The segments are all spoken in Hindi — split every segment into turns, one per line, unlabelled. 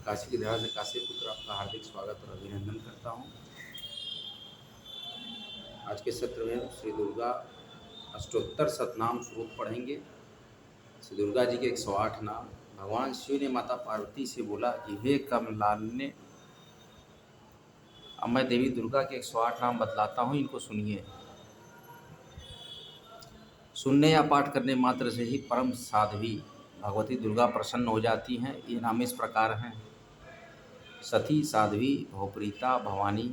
काशी की धरा से काशी पुत्र आपका हार्दिक स्वागत और अभिनंदन करता हूँ। आज के सत्र में श्री दुर्गा अष्टोत्तर शतनाम स्वरूप पढ़ेंगे। श्री दुर्गा जी के 108 नाम। भगवान शिव ने माता पार्वती से बोला कि हे कमलाने, अब मैं देवी दुर्गा के 108 नाम बतलाता हूँ, इनको सुनिए। सुनने या पाठ करने मात्र से ही परम साध्वी भगवती दुर्गा प्रसन्न हो जाती हैं। ये नाम इस प्रकार हैं: सती, साध्वी, भवप्रीता, भवानी,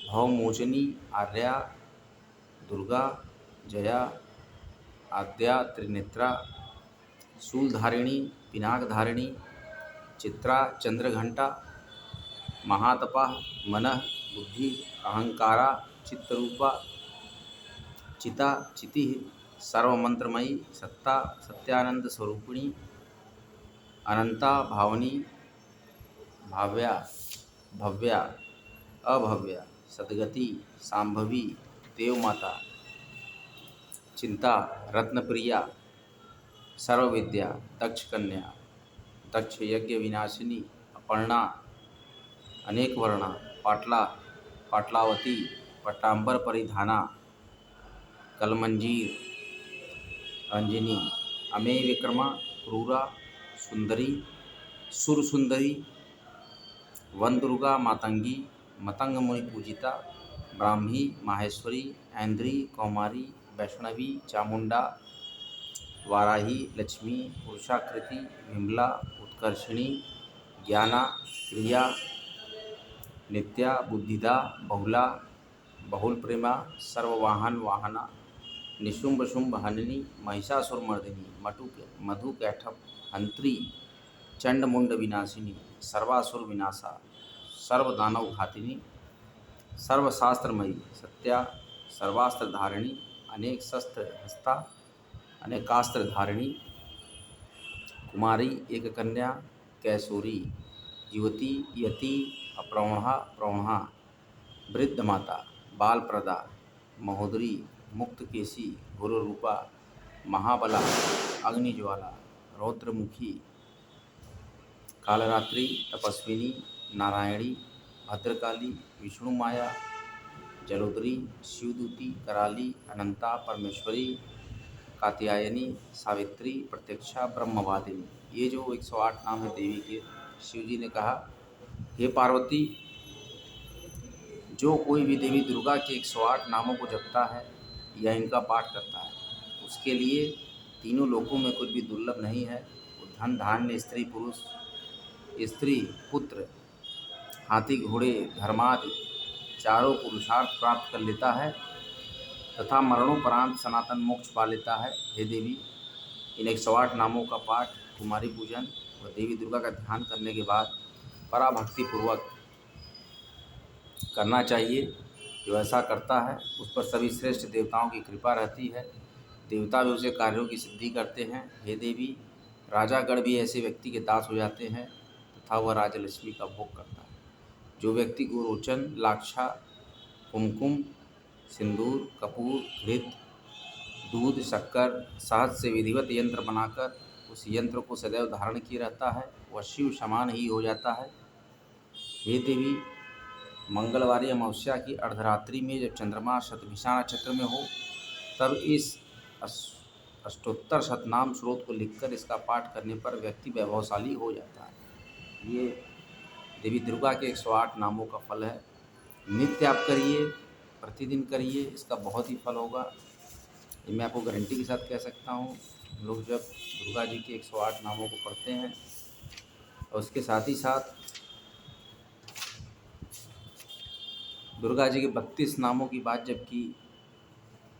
भवमोचनी, आर्या, दुर्गा, जया, आद्या, त्रिनेत्रा, शूलधारिणी, पिनाकधारिणी, चित्रा, चंद्रघंटा, महातपा, मनः, बुद्धि, अहंकारा, चित्तरूपा, चिता, चिति, सर्वमंत्रमयी, सत्ता, सत्यानंद स्वरूपिणी, अनंता, भावनी, भाव्या, भव्या, अभव्या, सद्गति, सांभवी, देवमाता, चिंता, रत्नप्रिया, सर्वविद्या, दक्ष कन्या, दक्ष यज्ञ विनाशिनी, अपर्णा, अनेक वर्णा, पाटला, पाटलावती, पट्टांबर परिधाना, कलमंजीर, अंजनी, अमेय विक्रमा, क्रूरा, सुंदरी, सुर सुंदरी, वन दुर्गा, मातंगी, मतंग मुनि पूजिता, ब्राह्मी, माहेश्वरी, ऐन्द्री, कौमारी, वैष्णवी, चामुंडा, वाराही, लक्ष्मी, पुरुषाकृति, विमला, उत्कर्षिणी, ज्ञाना, प्रिया, नित्या, बुद्धिदा, बहुला, बहुल प्रेमा, सर्ववाहन वाहना, निशुंभ शुंभ हननी, महिषासुरमर्दिनी, मधु कैठप हंत्री, चंड मुंड विनाशिनी, सर्वासुर विनाशा, सर्वदानव घातिनी, सर्वशास्त्रमयी, सत्या, सर्वास्त्र धारिणी, अनेक शस्त्र हस्ता, अनेकास्त्र धारिणी, कुमारी, एक कन्या, कैसूरी, युवती, यति, अप्रौढ़ा, प्रौढ़ा, वृद्ध माता, बालप्रदा, महोदरी, मुक्तकेशी, गुरुरूपा, महाबला, अग्निज्वाला, रौद्रमुखी, कालरात्रि, तपस्विनी, नारायणी, भद्रकाली, विष्णु माया, जलोदरी, शिवदूती, कराली, अनंता, परमेश्वरी, कात्यायनी, सावित्री, प्रत्यक्षा, ब्रह्मवादिनी। ये जो 108 नाम है देवी के, शिव जी ने कहा, हे पार्वती, जो कोई भी देवी दुर्गा के 108 नामों को जपता है या इनका पाठ करता है, उसके लिए तीनों लोकों में कुछ भी दुर्लभ नहीं है। वो धन धान्य, स्त्री पुरुष, स्त्री पुत्र, हाथी घोड़े, धर्मादि चारों पुरुषार्थ प्राप्त कर लेता है तथा मरणोपरांत सनातन मोक्ष पा लेता है। हे देवी, इन 108 नामों का पाठ, कुमारी पूजन व देवी दुर्गा का ध्यान करने के बाद पराभक्ति पूर्वक करना चाहिए। जो ऐसा करता है उस पर सभी श्रेष्ठ देवताओं की कृपा रहती है। देवता भी उसे कार्यों की सिद्धि करते हैं। हे देवी, राजागण भी ऐसे व्यक्ति के दास हो जाते हैं तथा वह राजलक्ष्मी का भोग करता है। जो व्यक्ति गुरोचन, लाक्षा, कुमकुम, सिंदूर, कपूर, घृत, दूध, शक्कर, शहद से विधिवत यंत्र बनाकर उस यंत्र को सदैव धारण किए रहता है, वह शिव समान ही हो जाता है। हे देवी, मंगलवार अमावस्या की अर्धरात्रि में जब चंद्रमा शतभिषा नक्षत्र में हो, तब इस अष्टोत्तर शतनाम स्रोत को लिखकर इसका पाठ करने पर व्यक्ति वैभवशाली हो जाता है। ये देवी दुर्गा के 108 नामों का फल है। नित्य आप करिए, प्रतिदिन करिए, इसका बहुत ही फल होगा। ये मैं आपको गारंटी के साथ कह सकता हूँ। हम लोग जब दुर्गा जी के 108 नामों को पढ़ते हैं और उसके साथ ही साथ दुर्गा जी के 32 नामों की बात जब की,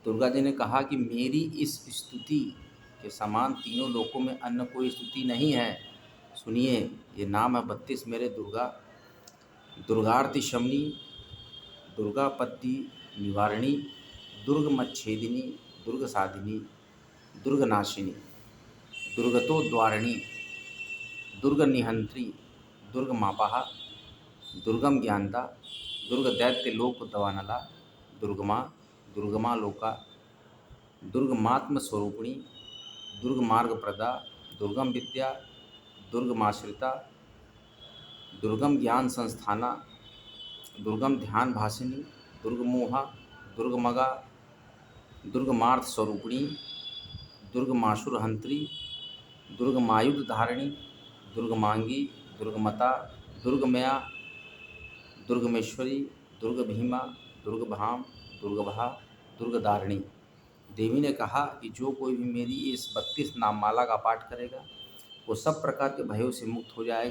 दुर्गा जी ने कहा कि मेरी इस स्तुति के समान तीनों लोकों में अन्य कोई स्तुति नहीं है। सुनिए, ये नाम है 32 मेरे दुर्गा: दुर्गार्ति शमनी, दुर्गापत्ति निवारिणी, दुर्गमच्छेदिनी, दुर्ग साधिनी, दुर्गनाशिनी, दुर्गतोद्वारिणी, दुर्ग निहंत्री, दुर्ग मापहा, दुर्गम ज्ञानता, दुर्ग दैत्य लोक दवानला, दुर्गमा, दुर्गमा लोका, दुर्गमात्म स्वरूपिणी, दुर्ग मार्ग प्रदा, दुर्गम विद्या, दुर्गमाश्रिता, दुर्गम ज्ञान संस्थाना, दुर्गम ध्यान भासिनी, दुर्गमोहा, दुर्गमगा, दुर्गमार्थ स्वरूपिणी, दुर्गमासुरहंत्री, दुर्गमायुध धारिणी, दुर्गमांगी, दुर्गमता, दुर्गमया, दुर्गमेश्वरी, दुर्गभीमा, दुर्गभाम, दुर्गभा, दुर्गदारिणी। देवी ने कहा कि जो कोई भी मेरी इस 32 नाममाला का पाठ करेगा वो सब प्रकार के भयों से मुक्त हो जाएगा।